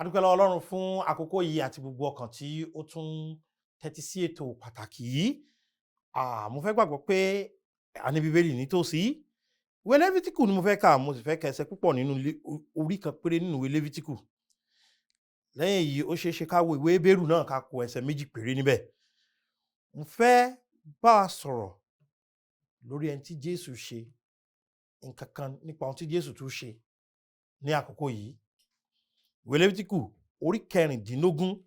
A dúpẹ́ lọ́wọ́ Ọlọ́run fún àkókò yìí àti gbogbo ọkàn tí ó tún tẹ́tí sí ètò pàtàkì yìí. Mo fẹ́ gbàgbọ́ pé a ní Bíbélì nítòsí. Ìwé Lefitiku ni mo fẹ́ kà, mo sì fẹ́ kẹsẹ̀ púpọ̀ nínú orí kan péré nínú ìwé Lefitiku. Lẹ́yìn èyí ó ṣeé ṣe ká wo ìwé Hébérù náà ká kó ẹsẹ̀ 2 péré níbẹ̀. Mo fẹ́ bá a sọ̀rọ̀ lórí ẹni tí Jésù ṣe, nǹkan kan nípa ohun tí Jésù tún ṣe ní àkókò yìí. Ìwé Lefitiku orí 16.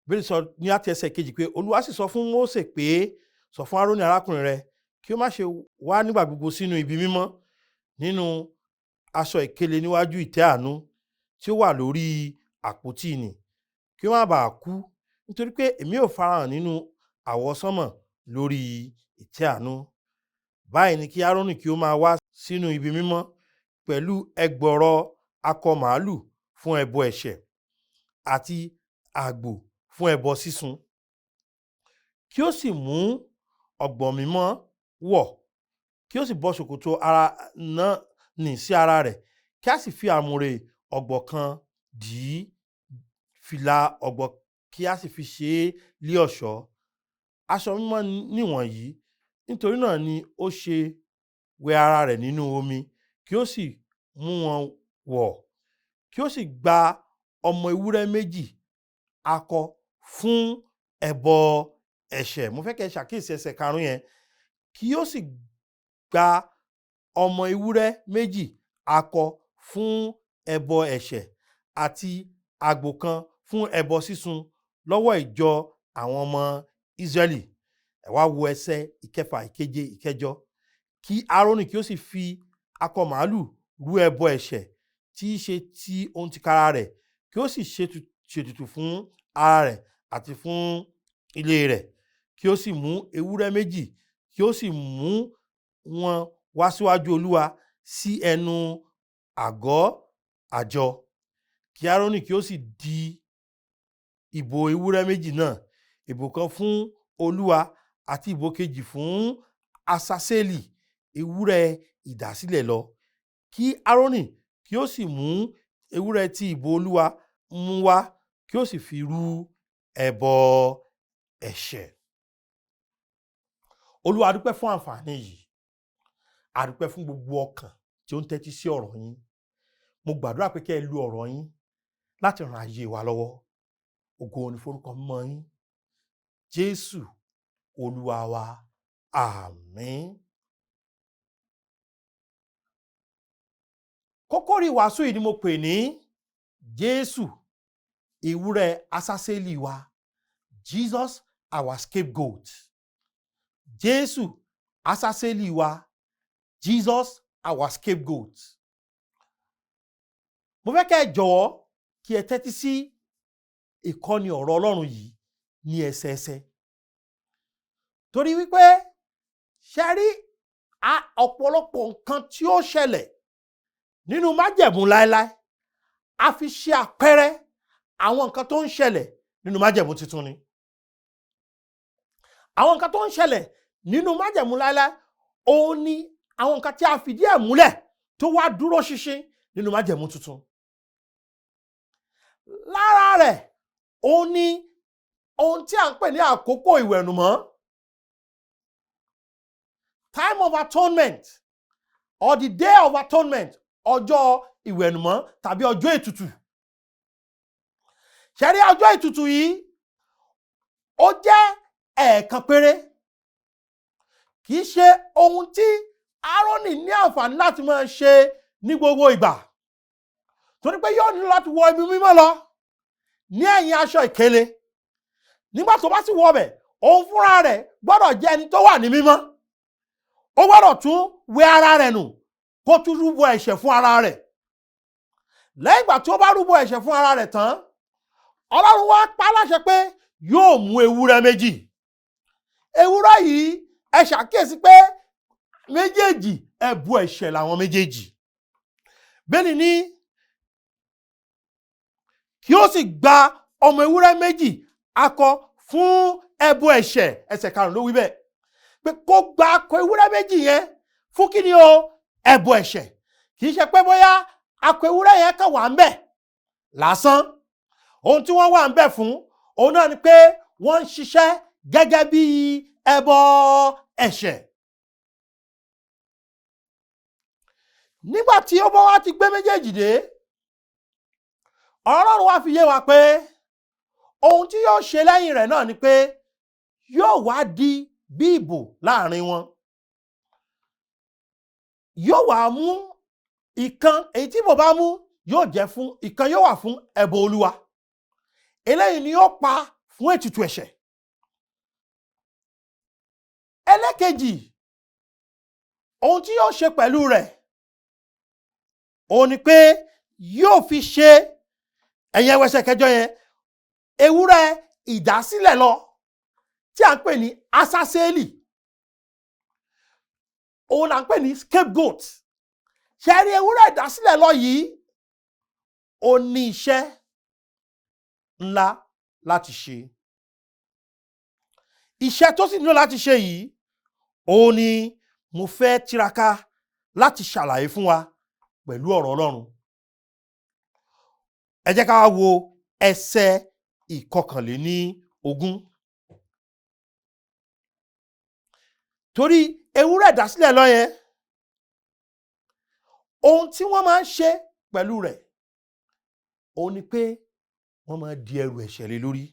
Bíbélì sọ ní àti ẹsẹ̀ 2 pé Olúwa sì sọ fún Mósè pé sọ fún Árónì arákùnrin rẹ kí ó má ṣe wá nígbà gbogbo sínú ibi mímọ́ nínú aṣọ ìkélé níwájú ìtẹ́ àánú tí ó wà lórí àpótí ìnì, kí ó má bàa kú, nítorí pé èmi ò farahàn nínú àwọsánmọ̀ lórí ìtẹ́ àánú. Báyìí ni kí Árónì kí ó máa wá sínú ibi mímọ́ pẹ̀lú ẹgbọrọ akọ màálù fún ẹbọ ẹ̀ṣẹ̀ àti àgbò fún ẹbọ sísun, kí ó sì mú ọ̀gbọ̀ mímọ́ wọ̀, kí ó sì bọ́ ṣòkòtò ara náà nì sí ara rẹ̀, kí a sì fi àmùrè ọ̀gbọ̀ kan dì í, fìlà ọ̀gbọ̀ kí a sì fi ṣe é lé ọ̀ṣọ́. Aṣọ mímọ́ nìwọ̀nyí, nítorí náà ni ó ṣe wẹ ara rẹ̀ nínú omi, kí ó sì mú wọn wọ̀, kí ó sì gba ọmọ ewúrẹ́ 2 akọ fún ẹbọ ẹ̀ṣẹ̀. Mo fẹ́ kẹ́ ṣàkíyèsí ẹsẹ̀ 5 yẹn. Kí ó sì gba ọmọ ewúrẹ́ 2 akọ fún ẹbọ ẹ̀ṣẹ̀ àti àgbò kan fún ẹbọ sísun lọ́wọ́ ìjọ àwọn ọmọ Ísírẹ́lì. Ẹ wá wo ẹsẹ̀ 6, 7, 8. Kí Árónì kí ó sì fi akọ màálù rú ẹbọ ẹ̀ṣẹ̀ tí í ṣe ti ohun tìkára rẹ̀, kí ó sì ṣètùtù fún ara rẹ̀ àti fún ilé rẹ̀, kí ó sì mú ewúrẹ́ 2, kí ó sì mú wọn wá síwájú Olúwa sí ẹnu àgọ́ àjọ. Kí Árónì kí ó sì di ìbò ewúrẹ́ 2 náà, ìbò kan fún Olúwa àti ìbò kejì fún Asaseli ewúrẹ́ ìdásílẹ̀ lọ. Kí Árónì kí ó sì mú ewúrẹ́ tí ìbò Olúwa mú wá, kí ó sì fi rú ẹbọ ẹ̀ṣẹ̀. Olúwa, a dúpẹ́ fún àǹfààní yìí. A dúpẹ́ fún gbogbo ọkàn tí ó ń tẹ́tí sí ọ̀rọ̀ yín. Mo gbàdúrà pé kẹ́ ẹ lu ọ̀rọ̀ yín láti ran ayé wa lọ́wọ́. Ògo ni forúkọ mímọ́ yín. Jésù Olúwa wa. Àmín. Kókó rí ìwàásù yìí ni mo pè ní Jésù ewúrẹ́ Asaseli wa. Jesus our scapegoat. Jésù Asaseli wa. Jesus our scapegoat. Mo fẹ́ kẹ́ ẹ jọ̀wọ́ kí ẹ tẹ́tí sí ìkọ́ni ọ̀rọ̀ Ọlọ́run yìí ní ẹsẹẹsẹ. Torí wípé ṣe rí ọ̀pọ̀lọpọ̀ nǹkan tí ó ṣẹlẹ̀ nínú májẹ̀mú láéláé, a fi ṣe àpẹẹrẹ àwọn nǹkan tó ń ṣẹlẹ̀ nínú májẹ̀mú tuntun ni. Àwọn nǹkan tó ń ṣẹlẹ̀ nínú májẹ̀mú láéláé, òun ni àwọn nǹkan tí a fìdí ẹ̀ múlẹ̀ tó wá dúró ṣinṣin nínú májẹ̀mú tuntun. Lára rẹ̀, òun ni ohun tí a ń pè ní àkókò ìwẹ̀nùmọ́, time of atonement or the day of atonement, ọjọ́ ìwẹ̀nùmọ́ tàbí ọjọ́ ètùtù. Ṣé rí ọjọ́ ètùtù yìí, ó jẹ́ ẹ̀ẹ̀kan péré. Kì í ṣe ohun tí Árónì ní àǹfààní láti máa ṣe ní gbogbo ìgbà. Torí pé yóò nílò láti wọ ibi mímọ́ lọ ní ẹ̀yìn aṣọ ìkélé. Nígbà tó bá sì wọ bẹ̀, òun fúnra rẹ̀ gbọ́dọ̀ jẹ́ ẹni tó wà ní mímọ́. Ó gbọ́dọ̀ tún wẹ ara rẹ̀ nù kó tún rúbọ ẹ̀ṣẹ̀ fún ara rẹ̀. Lẹ́yìn ìgbà tí ó bá rúbọ ẹ̀ṣẹ̀ fún ara rẹ̀ tán, Ọlọ́run wá pa láṣẹ pé yóò mú ewúrẹ́ 2. Ewúrẹ́ yìí, ẹ ṣàkíyèsí pé méjèèjì ẹbọ ẹ̀ṣẹ̀ làwọn méjèèjì. Bẹ́ẹ̀ni ní kí ó sì gba ọmọ ewúrẹ́ 2 akọ fún ẹbọ ẹ̀ṣẹ̀. Ẹsẹ̀ 5 ló wí bẹ́ẹ̀. Pé kó gba akọ ewúrẹ́ 2 yẹn fún kí ni o? Ẹbọ ẹ̀ṣẹ̀. Kì í ṣe pé bóyá akọ ewúrẹ́ yẹn kàn wà ń bẹ̀ lásán. Ohun tí wọ́n wà ń bẹ̀ fún òun náà ni pé wọ́n ń ṣiṣẹ́ gẹ́gẹ́ bí ẹbọ ẹ̀ṣẹ̀. Nígbà tí ó bá wá ti gbé méjèèjì dé, Ọlọ́run wá fi yé wa pé ohun tí yóò ṣe lẹ́yìn rẹ̀ náà ni pé yóò wá di bí ìbò láàrin wọn. Yóò wá mú ìkan, èyí tí ìbò bá mú yóò jẹ́ fún ìkan, yóò wà fún ẹbọ Olúwa. Eléyìí ni yóò pa fún ètùtù ẹ̀ṣẹ̀. Ẹlẹ́kejì, ohun tí yóò ṣe pẹ̀lú rẹ̀ òun ni pé yóò fi ṣe ẹ̀yẹn ẹsẹ̀ kẹjọ yẹn, ewúrẹ́ ìdásílẹ̀ lọ tí a ń pè ní Asaseli. Òun là ń pè ní Scapegoat. Ṣé rí ewúrẹ́ ìdásílẹ̀ lọ yìí, ó ní iṣẹ́ ńlá láti ṣe. Iṣẹ́ tó sì nílò láti ṣe yìí, òun ni mo fẹ́ tiraka láti ṣàlàyé fún wa pẹ̀lú ọ̀rọ̀ Ọlọ́run. Ẹ jẹ́ ká wo ẹsẹ̀ 21. Torí ewúrẹ́ ìdásílẹ̀ lọ yẹn, ohun tí wọ́n máa ń ṣe pẹ̀lú rẹ̀ òun ni pé wọ́n máa di ẹrù ẹ̀ṣẹ̀ lé lórí.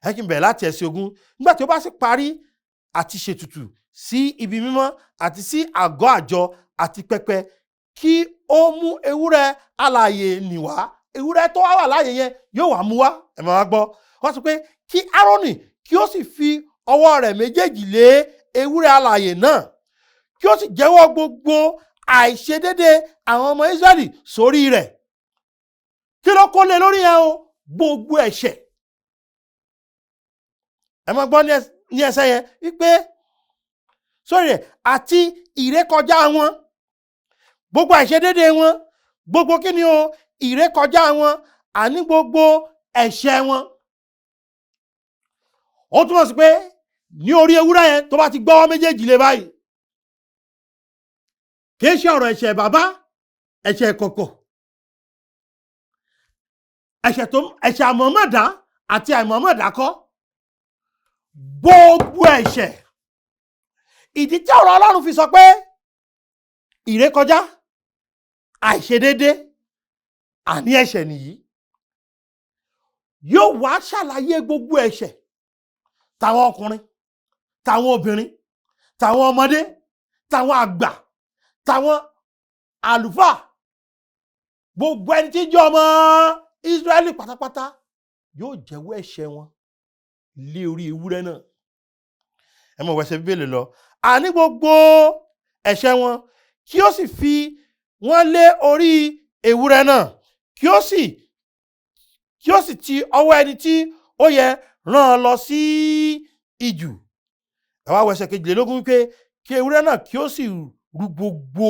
Ẹ kí n bẹ̀rẹ̀ láti ẹsẹ̀ 20. Nígbà tí ó bá sì parí àti ṣètùtù sí ibi mímọ́ àti sí àgọ́ àjọ àti pẹpẹ, kí ó mú ewúrẹ́ alààyè nì wá. Ewúrẹ́ tó wà láàyè yẹn yóò wá mú wá. Ẹ máa gbọ́. Wọ́n sọ pé kí Árónì kí ó sì fi ọwọ́ rẹ̀ méjèèjì lé ewúrẹ́ alààyè náà, kí ó sì jẹ́wọ́ gbogbo àìṣedédé àwọn ọmọ Ísírẹ́lì sórí rẹ̀. Kí ló kó lé lórí yẹn o? Gbogbo ẹ̀ṣẹ̀. Ẹ máa gbọ́ ní ẹsẹ̀ yẹn wípé sórí rẹ̀ àti ìrékọjá wọn, gbogbo àìṣedédé wọn, gbogbo kí ni o? Ìrékọjá wọn, àní gbogbo ẹ̀ṣẹ̀ wọn. Ó túmọ̀ sí pé ní orí ewúrẹ́ yẹn tó bá ti gbọ́wọ́ méjèèjì lé báyìí, kìí ṣe ọ̀rọ̀ ẹ̀ṣẹ̀ bàbá, ẹ̀ṣẹ̀ ìkọ̀kọ̀, ẹ̀ṣẹ̀ àmọ̀mọ̀dá àti àìmọ̀mọ̀dá kọ́. Gbogbo ẹ̀ṣẹ̀. Ìdí tí ọ̀rọ̀ Ọlọ́run fi sọ pé ìrékọjá, àìṣedédé, àní ẹ̀ṣẹ̀ nìyí, yóò wá ṣàlàyé gbogbo ẹ̀ṣẹ̀ táwọn ọkùnrin, táwọn obìnrin, táwọn ọmọdé, táwọn àgbà, táwọn àlùfáà, gbogbo ẹni tí jẹ́ ọmọ Ísírẹ́lì pátápátá yóò jẹ́wọ́ ẹ̀ṣẹ̀ wọn lé orí ewúrẹ́ náà. Ẹ mọ̀ wẹsẹ̀ Bíbélì lọ. Àní gbogbo ẹ̀ṣẹ̀ wọn, kí ó sì fi wọ́n lé orí ewúrẹ́ náà, kí ó sì ti ọwọ́ ẹni tí ó yẹ rán an lọ sí ijù. Ẹ wá wẹsẹ̀ 22 wípé kí ewúrẹ́ náà kí ó sì rú gbogbo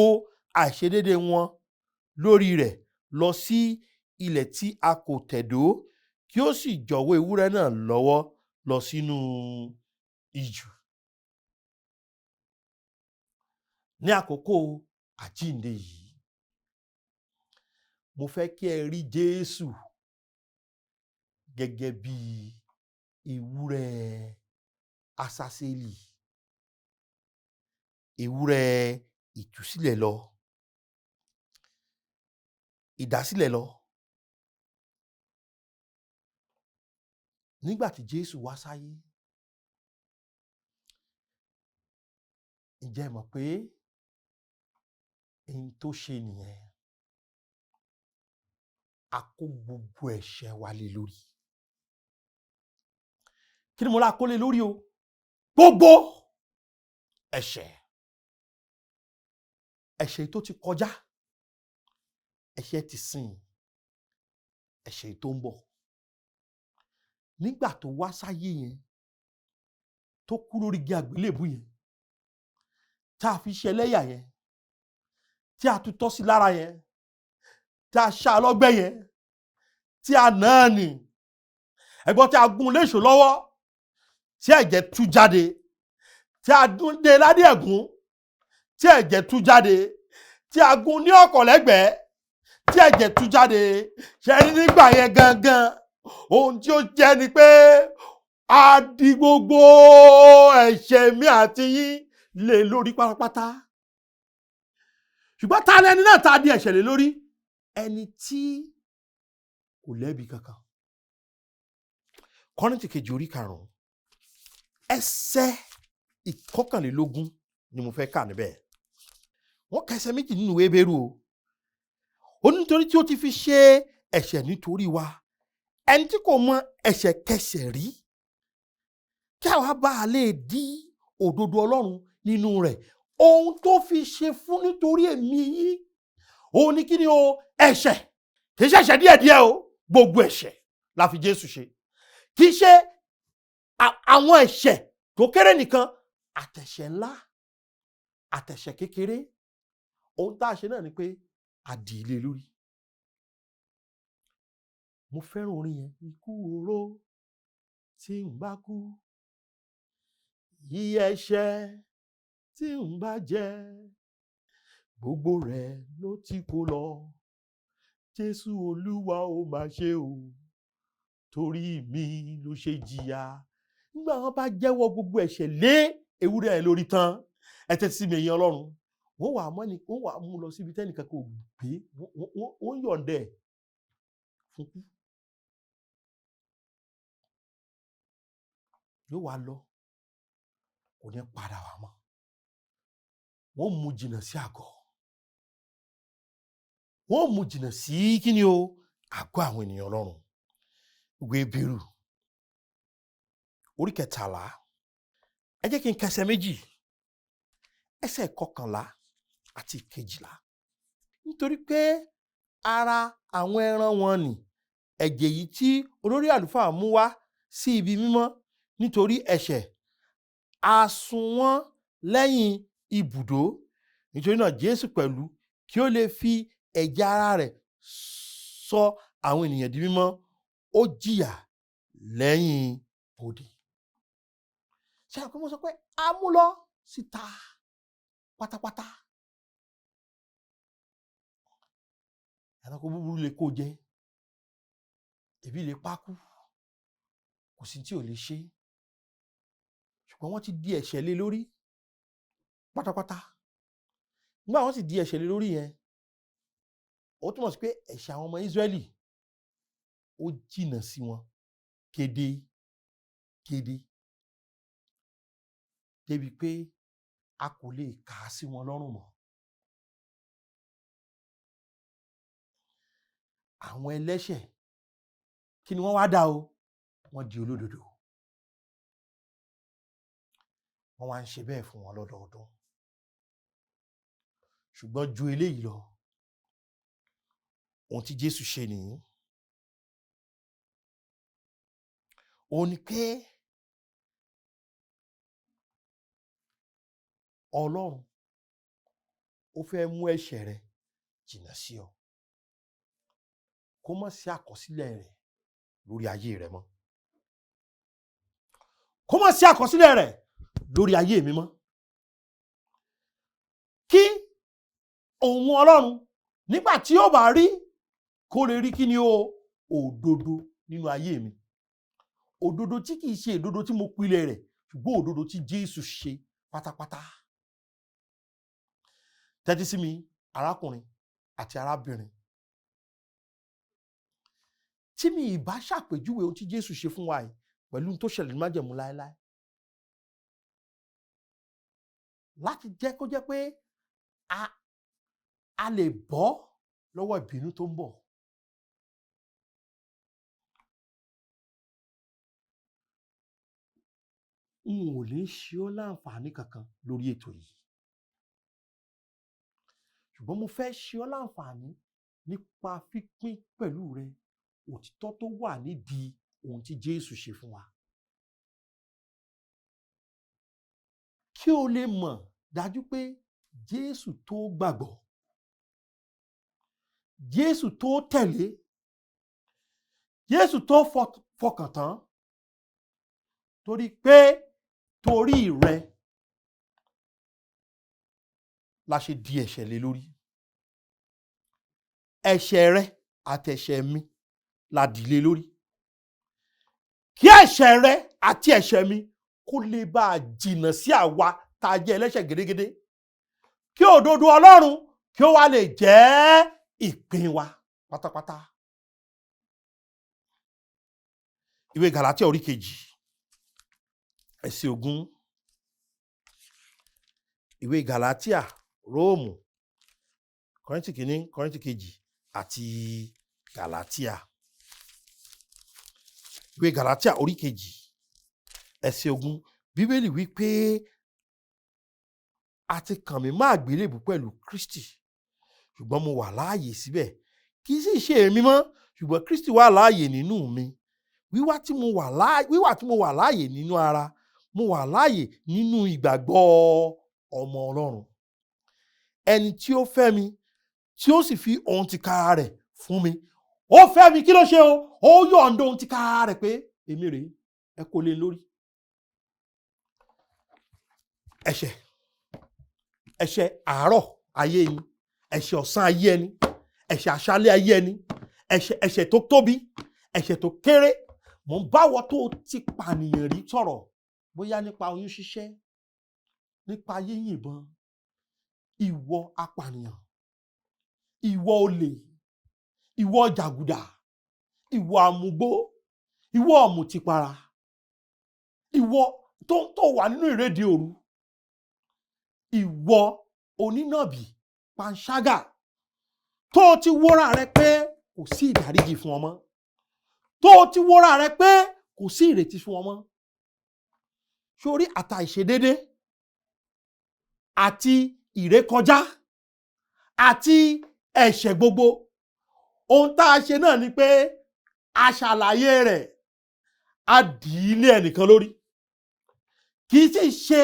àìṣedédé wọn lórí rẹ̀ lọ sí ilẹ̀ tí a kò tẹ̀dó, kí ó sì jọ̀wọ́ ewúrẹ́ náà lọ́wọ́ lọ sínú ijù. Ní àkókò àjíǹde yìí, mo fẹ́ kí ẹ rí Jésù gẹ́gẹ́ bí ewúrẹ́ Asaseli, ewúrẹ́ ìtúsílẹ̀ lọ, ìdásílẹ̀ lọ. Nígbà tí Jésù wá sáyé, ǹjẹ́ ẹ mọ̀ pé ohun tó ṣe nìyẹn? A kó gbogbo ẹ̀ṣẹ̀ wa lé lórí. Kí ni mo lá kó lé lórí o? Gbogbo ẹ̀ṣẹ̀. Ẹ̀ṣẹ̀ tó ti kọjá, ẹ̀ṣẹ̀ ti sìn, ẹ̀ṣẹ̀ tó ń bọ̀. Nígbà tó wá sáyé yẹn, tó kú lórí igi àgbélébù yẹn, tá a fi ṣẹlẹ́yà yẹn, tí a tutọ́ sí lára yẹn, tí a ṣá lọ́gbẹ́ yẹn, tí a nà án nì, ẹ̀gbọ́n tí a gún léṣo lọ́wọ́, tí ẹ̀jẹ̀ tú jáde, tí a dún dé ládé ẹ̀gún, tí ẹ̀jẹ̀ tú jáde, tí a gún ní ọ̀kọ̀ lẹ́gbẹ̀ẹ́, tí ẹ̀jẹ̀ tú jáde, ṣe rí nígbà yẹn gangan ohun tí ó jẹ́ ni pé a di gbogbo ẹ̀ṣẹ̀ mi àti yín lé lórí pátápátá. Ṣùgbọ́n ta lẹni náà tá a di ẹ̀ṣẹ̀ lé lórí? Ẹni tí kò lẹ́bi kankan. Kọ́ríńtì kejì orí 5 ẹsẹ̀ 21 ni mo fẹ́ kà níbẹ̀. Wọ́n ka ẹsẹ̀ méjì nínú ìwé Hébérù o. Ó ní nítorí tí ó ti fi ṣe ẹ̀ṣẹ̀ nítorí wa, ẹni tí kò mọ ẹ̀ṣẹ̀ kẹ́ṣẹ̀ rí, kí àwa bá a lè di òdodo Ọlọ́run nínú rẹ̀. Ohun tó fi ṣe fún nítorí èmi yín, òun ni kí ni o? Ẹ̀ṣẹ̀. Kì í ṣe ẹ̀ṣẹ̀ díẹ̀díẹ̀ o, gbogbo ẹ̀ṣẹ̀ la fi Jésù ṣe. Kì í ṣe àwọn ẹ̀ṣẹ̀ tó kéré nìkan, àtẹ̀ṣẹ̀ ńlá, àtẹ̀ṣẹ̀ kékeré. Ohun tá a ṣe náà ni pé a dì í lé lórí. Mo fẹ́ràn orin yẹn. Ikú oró tí ń bá kú, ìyà ẹ̀ṣẹ̀ tí ń bá jẹ, gbogbo rẹ̀ ló ti kó lọ. Jésù Olúwa ó máa ṣe o, torí mi ló ṣe jìyà. Nígbà wọn bá jẹ́wọ́ gbogbo ẹ̀ṣẹ̀ lé ewúrẹ́ ẹ̀ lórí tán, ẹ tẹ́tí sí mi ẹ̀yin Ọlọ́run, wọ́n wà mú lọ síbi tẹ́nìkan kò gbé, wọ́n yọ̀ǹda ẹ̀ fún kú. Yóò wá lọ, kò ní padà wá mọ́. Wọ́n mú jìnnà sí àgọ́. Wọ́n mú jìnnà sí kí ni o? Àgọ́ àwọn ènìyàn Ọlọ́run. Ìwé Hébérù orí 13. Ẹ jẹ́ kí n ka ẹsẹ̀ méjì. Ẹsẹ̀ 11 àti 12. Nítorí pé ara àwọn ẹran wọn ni ẹ̀jẹ̀ yìí tí olórí àlùfáà mú wá sí ibi mímọ́ nítorí ẹ̀ṣẹ̀, a sun wọ́n lẹ́yìn ibùdó. Nítorí náà Jésù pẹ̀lú, kí ó lè fi ẹ̀jẹ̀ ara rẹ̀ sọ àwọn ènìyàn di mímọ́, ó jìyà lẹ́yìn odi. Ṣé àpò mo sọ pé a mú lọ síta pátápátá? Ẹranko búburú lè kó jẹ, ebi lè pa kú, kò sí tí ò lè ṣe. Ṣùgbọ́n wọ́n ti di ẹ̀ṣẹ̀ lé lórí pátápátá. Nígbà wọ́n sì di ẹ̀ṣẹ̀ lé lórí yẹn, ó túmọ̀ sí pé ẹ̀ṣẹ̀ àwọn ọmọ Ísírẹ́lì ó jìnnà sí wọn kéde, débi pé a kò lè kà á sí wọn lọ́rùn mọ́. Àwọn ẹlẹ́ṣẹ̀, kí ni wọ́n wá dà o? Wọ́n di olódodo. Wọ́n wá ń ṣe bẹ́ẹ̀ fún wọn lọ́dọọdún. Ṣùgbọ́n ju eléyìí lọ, ohun tí Jésù ṣe nìyí. Ó ní pé Ọlọ́run ó fẹ́ mú ẹ̀ṣẹ̀ rẹ jìnnà sí ọ, kó má sí àkọsílẹ̀ rẹ̀ lórí ayé rẹ mọ́. Kó má sí àkọsílẹ̀ rẹ̀ lórí ayé mi mọ́. Kí òun Ọlọ́run nígbà tí ó bá rí, kó lè rí kí ni o? Òdodo nínú ayé mi. Òdodo tí kìí ṣe òdodo tí mo pilẹ̀ rẹ̀, ṣùgbọ́n òdodo tí Jésù ṣe pátápátá. Tẹ́tí sí mi, arákùnrin àti arábìnrin. Tí mi ìbá ṣàpèjúwe ohun tí Jésù ṣe fún wa yìí pẹ̀lú ohun tó ṣẹlẹ̀ ní májẹ̀mú láéláé, láti jẹ́ kó jẹ́ pé a lè bọ́ lọ́wọ́ ìbínú tó ń bọ̀. N ò lè ṣe ọ́ láǹfààní kankan lórí ètò yìí. Ṣùgbọ́n mo fẹ́ ṣe ọ́ láǹfààní nípa pípín pẹ̀lú rẹ òtítọ́ tó wà nídìí ohun tí Jésù ṣe fún wa. Kí o lè mọ̀ dájú pé Jésù tó gbàgbọ́, Jésù tó tẹ̀lé, Jésù tó fọkàn tán, torí pé torí rẹ la ṣe di ẹ̀ṣẹ̀ lé lórí. ẹ̀ṣẹ̀ rẹ àti ẹ̀ṣẹ̀ mi la dìlé lórí. Kí ẹ̀ṣẹ̀ rẹ àti ẹ̀ṣẹ̀ mi kó lè bá a jìnnà sí àwa tá a jẹ́ ẹlẹ́ṣẹ̀ gédégédé. Kí òdodo Ọlọ́run kí ó wá lè jẹ́ ìpín wa pátápátá. Ìwé Gàlátíà orí 2 ẹsẹ̀ 20. Ìwé Gàlátíà, Róòmù, Kọ́ríńtì kìíní, Kọ́ríńtì 2 àti Gàlátíà. Ìwé Gàlátíà orí 2 ẹsẹ̀ 20. Bíbélì wí pé a ti kàn mí mọ́ àgbélébù pẹ̀lú Kristi, ṣùgbọ́n mo wà láàyè síbẹ̀. Kì í sì ṣe èmi mọ́, ṣùgbọ́n Kristi wà láàyè nínú mi. Wíwà tí mo wà láàyè nínú ara, mo wà láàyè nínú ìgbàgbọ́ ọmọ Ọlọ́run. Ẹni tí ó fẹ́ mi, tí ó sì fi ohun tìkára rẹ̀ fún mi. Ó fẹ́ mi, kí ló ṣe o? Ó yọ̀ǹda ohun tìkára rẹ̀ pé èmi rèé, ẹ kó lé lórí. Ẹ̀ṣẹ̀ àárọ̀ ayé ẹni, ẹ̀ṣẹ̀ ọ̀sán ayé ẹni, ẹ̀ṣẹ̀ àṣálẹ́ ayé ẹni, ẹ̀ṣẹ̀ tó tóbi, ẹ̀ṣẹ̀ tó kéré. Mo ń báwọ tó ti pànìyàn rí sọ̀rọ̀, bóyá nípa oyún ṣíṣẹ́, nípa yíyìnbọn, ìwọ apànìyàn, ìwọ olè, ìwọ jàgùdà, ìwọ àmúgbó, ìwọ ọ̀mùtípara, ìwọ tó wà nínú ìrédìí òru, ìwọ onínàbì panṣágà tó ti wóra rẹ pé kò sí ìdáríjì fún ọmọ, tó ti wóra rẹ pé kò sí ìrètí fún ọmọ. Sórí àtàìṣedédé àti ìrékọjá àti ẹ̀ṣẹ̀ gbogbo, ohun tá a ṣe náà ni pé a ṣàlàyé rẹ̀, a dì í lé ẹnìkan lórí. Kì í sì ṣe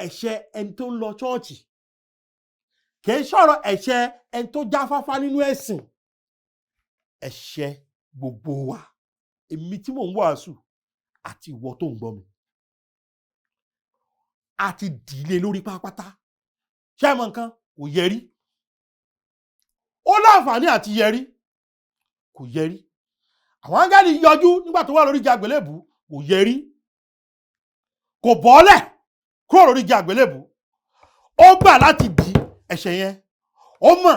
ẹ̀ṣẹ̀ ẹni tó ń lọ ṣọ́ọ̀ṣì, kì í sọ̀rọ̀ ẹ̀ṣẹ̀ ẹni tó jáfáfá nínú ẹ̀sìn. Ẹ̀ṣẹ̀ gbogbo wa, èmi tí mò ń wàásù àti ìwọ tó ń gbọ́ mi, a ti dì í lé lórí pátápátá. Ṣé ẹ mọ nǹkan? Kò yẹrí. Ó láǹfààní àti yẹrí, kò yẹrí. Àwọn áńgẹ́lì yọjú nígbà tó wà lórí igi àgbélébù, kò yẹrí. Kò bọ́lẹ̀ kúrò lórí igi àgbélébù. Ó gbà láti dì ẹ̀ṣẹ̀ yẹn. Ó mọ̀,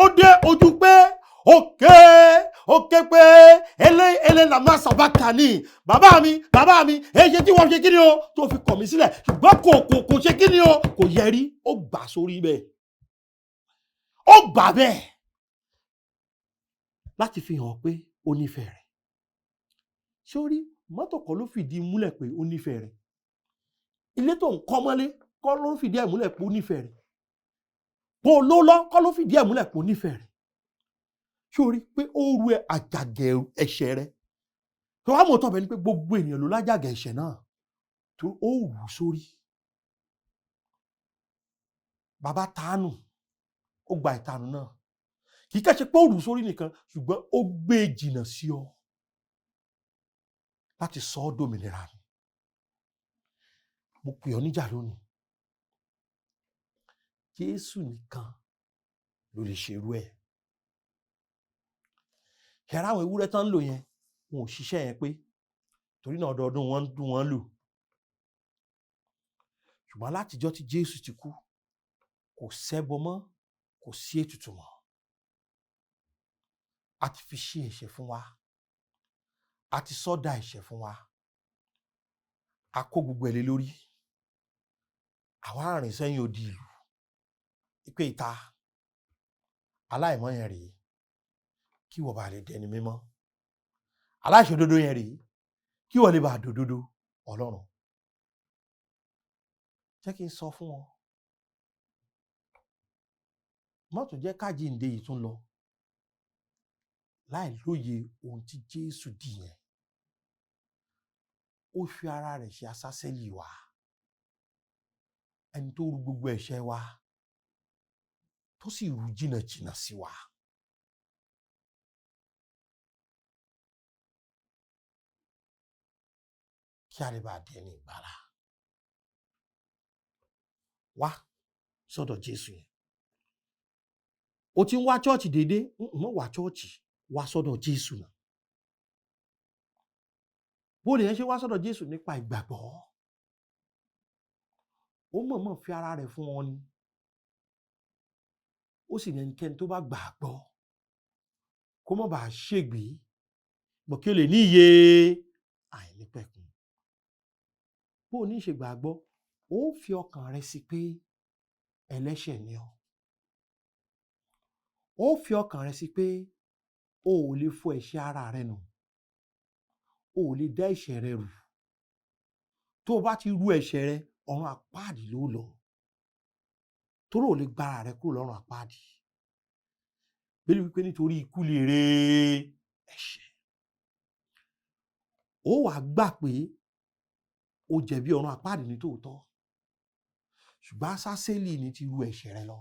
ó dé ojú pé òkè pé ele la máa sàbákà ní bàbá mi, èyí tí wọ́n ṣe kí ni o tó fi kọ̀ mí sílẹ̀, ṣùgbọ́n kò ṣe kí ni o, kò yẹrí. Ó gbà sórí bẹ́ẹ̀. Ó gbà bẹ́ẹ̀ láti fi hàn pé ó nífẹ̀ẹ́ rẹ̀. Sórí mọ́tò kọ́ ló fìdí múlẹ̀ pé ó nífẹ̀ẹ́ rẹ̀. Ilé tó ń kọ́ mọ́lé kọ́ ló fìdí ẹ̀ múlẹ̀ pé ó nífẹ̀ẹ́ rẹ̀. Bó ló lọ kọ́ ló fìdí ẹ̀ múlẹ̀ pé ó nífẹ̀ẹ́ rẹ̀. Sórí pé ó ru àjàgà ẹ̀ṣẹ̀ rẹ̀. Tó wá mọ̀ tán bẹ́ẹ̀ ni pé gbogbo ènìyàn ló lájàgà ẹ̀ṣẹ̀ náà tó ó rù sórí. Bàbá tánù, ó gba ìtanù náà. Kì í kẹ́ ṣe pé ó rù sórí nìkan, ṣùgbọ́n ó gbé jìnnà sí ọ láti sọ ọ́ dòmìnira. Mo pè ọ́ níjà lónìí. Jésù nìkan ló lè ṣerú ẹ̀. Ṣẹ̀rá àwọn ewúrẹ́ tán ń lò yẹn, wọn ò ṣiṣẹ́ yẹn pé, torí náà ọdọọdún wọn ń dún wọn lò. Ṣùgbọ́n látijọ́ tí Jésù ti kú, kò ṣẹbọ mọ́, kò sí ètùtù mọ́. A ti fi ṣe ẹ̀ṣẹ̀ fún wa, a ti sọ́dà ẹ̀ṣẹ̀ fún wa, a kó gbogbo ẹ̀ lé lórí. Àwa rìn sẹ́yìn odi ìlú, ìpè ìta aláìmọ́ yẹn rèé, kí wọ́n bá lè dẹni mímọ́. Aláìṣòdodo yẹn rèé, kí wọ́n lè bá dòdodo Ọlọ́run. Jẹ́ kí n sọ fún wọn, má tún jẹ́ kájíǹde yìí tún lọ láì lóye ohun tí Jésù dì yẹn. Ó fi ara rẹ̀ ṣe Asaseli wa, ẹni tó rù gbogbo ẹ̀ṣẹ̀ wa, tó sì rù jìnnà sí wa. Kí a lè bá dẹni ìgbàlà. Wá sọ́dọ̀ Jésù yẹn. o ti ń wá chọ́ọ̀chì déédé mọ́ wá chọ́ọ̀chì wá sọ́dọ̀ Jésù náà. Bó lè yẹn ṣe wá sọ́dọ̀ Jésù nípa ìgbàgbọ́. Ó mọ̀ọ́mọ̀ fi ara rẹ̀ fún ọ ni. Ó sì ní ẹnikẹ́ni tó bá gbàgbọ́ kó má bàa ṣègbé mọ̀ kí o lè ní iye àìnípẹ̀kun. Bó o ní ṣe gbàgbọ́, ó fi ọkàn rẹ sí pé ẹlẹ́ṣẹ̀ ni ọ́. Ó fi ọkàn rẹ sí pé o ò lè fọ ẹ̀ṣẹ̀ ara rẹ nù. O ò lè dá ẹ̀ṣẹ̀ rẹ rù. Tó o bá ti rú ẹ̀ṣẹ̀ rẹ, ọ̀run àpáàdì ló lọ. Torí ò lè gba ara rẹ kúrò lọ́run àpáàdì. Bíbélì wípé nítorí ikú lèrè ẹ̀ṣẹ̀. Ó wàá gbà pé o jẹ̀bi ọ̀run àpáàdì ní tòótọ́. Ṣùgbọ́n Asaseli ní ti rú ẹ̀ṣẹ̀ rẹ lọ.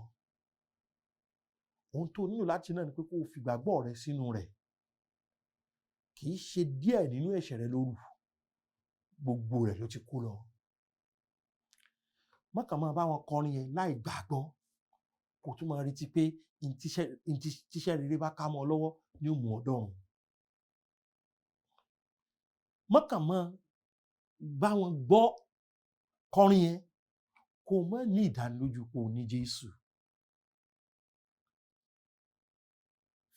Ohun tó nílò láti náà ni pé kó o fi ìgbàgbọ́ rẹ sínú rẹ̀. Kì í ṣe díẹ̀ nínú ẹ̀ṣẹ̀ rẹ ló rù. Gbogbo rẹ̀ ló ti kó lọ. Má kàn máa bá wọn kọrin yẹn láì gbàgbọ́. Kò tún máa retí pé tíṣẹ́ rere bá ká mọ́ ọ lọ́wọ́ ni ó mú ọ dọ̀run. Má kàn máa bá wọn gbọ́ kọrin yẹn kó má ní ìdánilójú pé o ní Jésù.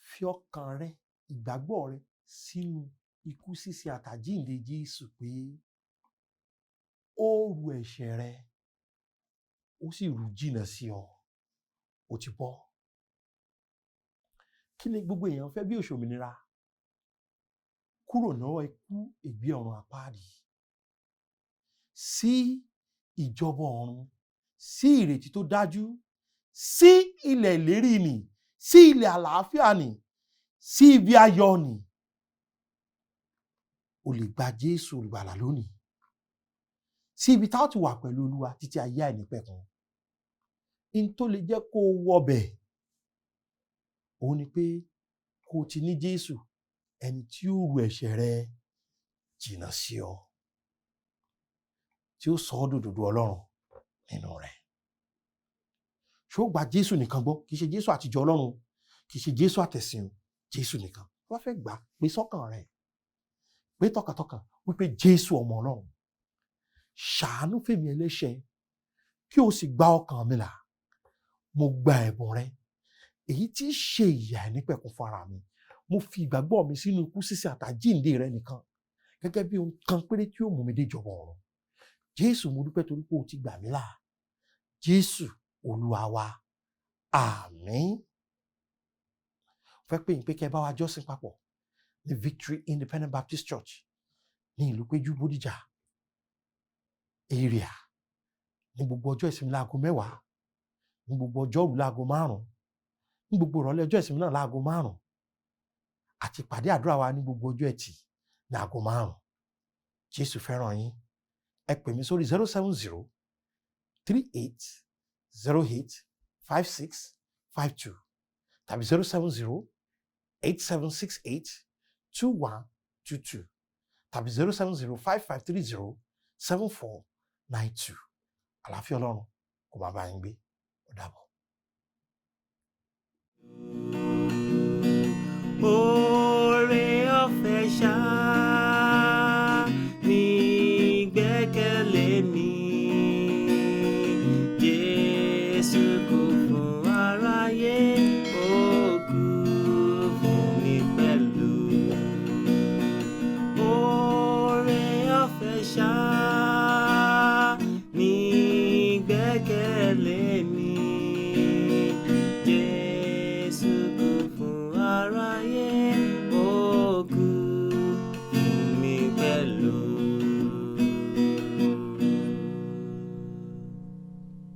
Fi ọkàn rẹ, ìgbàgbọ́ rẹ sínú ikú sísí àtàjíǹde Jésù pé ó rù ẹ̀ṣẹ̀ rẹ, ó sì rù jìnnà sí ọ, ó ti bọ́. Kí ni gbogbo èèyàn fẹ́ bí òṣòmìnira? Kúrò lọ́wọ́ ikú ègbé ọ̀run àpáàdì sí ìjọba ọ̀run, sí ìrètí tó dájú, sí ilẹ̀ ìlérí nì, sí ilẹ̀ àlàáfíà nì, sí ibi ayọ̀ nì. O lè gba Jésù olùgbàlà lónìí. Sí ibi tá ó ti wà pẹ̀lú Olúwa títí ayé àìnípẹ̀kun. In tó lè jẹ́ kó wọbẹ̀, òun ni pé kó o ti ní Jésù, ẹni tí ó rù ẹ̀ṣẹ̀ rẹ jìnnà sí ọ, tí ó sọ ọ́ dòdòdó Ọlọ́run nínú rẹ̀. Ṣó gba Jésù nìkan gbọ́? Kì í ṣe Jésù àtijọ́ Ọlọ́run, kì í ṣe Jésù àtẹ̀sìn, Jésù nìkan. Wọ́n fẹ́ gbà pé sọ́kàn rẹ̀, pé tọkàntọkàn wípé Jésù ọmọ Ọlọ́run, ṣàánú fèmí ẹlẹ́ṣẹ̀ kí o sì gba ọkàn mi là. Mo gba ẹ̀bùn rẹ, èyí tí í ṣe ìyà àìnípẹ̀kun fún ara mi. Mo fi ìgbàgbọ́ mi sínú ikú sísí àtàjíǹde rẹ nìkan gẹ́gẹ́ bí ohun kan péré tí ó mú mi dé ìjọba ọ̀run. Jésù, mo dúpẹ́ torí pé o ti gbà mí là. Jésù Olúwa wa, àmín. Fẹ́ pé ìpè kẹ́ bá wa jọ́sìn papọ̀ ní Victory Independent Baptist Church ní ìlú Péjú Bódìjà area ní gbogbo ọjọ́ ìsinmi láago 10, ní gbogbo ọjọ́rú láago 5, ní gbogbo ìrọ̀lẹ́ ọjọ́ ìsinmi náà láago 5, àti ìpàdé àdúrà wa ní gbogbo ọjọ́ ẹtì láago 5. Jésù fẹ́ràn yín. Ẹ pè mí sórí 07038085652 tàbí 07087682122 tàbí 07055307492. Àlàáfíà Ọlọ́run kó máa bá yín gbé. Ó dàbọ̀. Oore ọ̀fẹ́ ṣá ni ìgbẹ́kẹ̀lé mi. Jésù kú fún aráyé, ó kú fún mi pẹ̀lú. Oore ọ̀fẹ́ ṣá.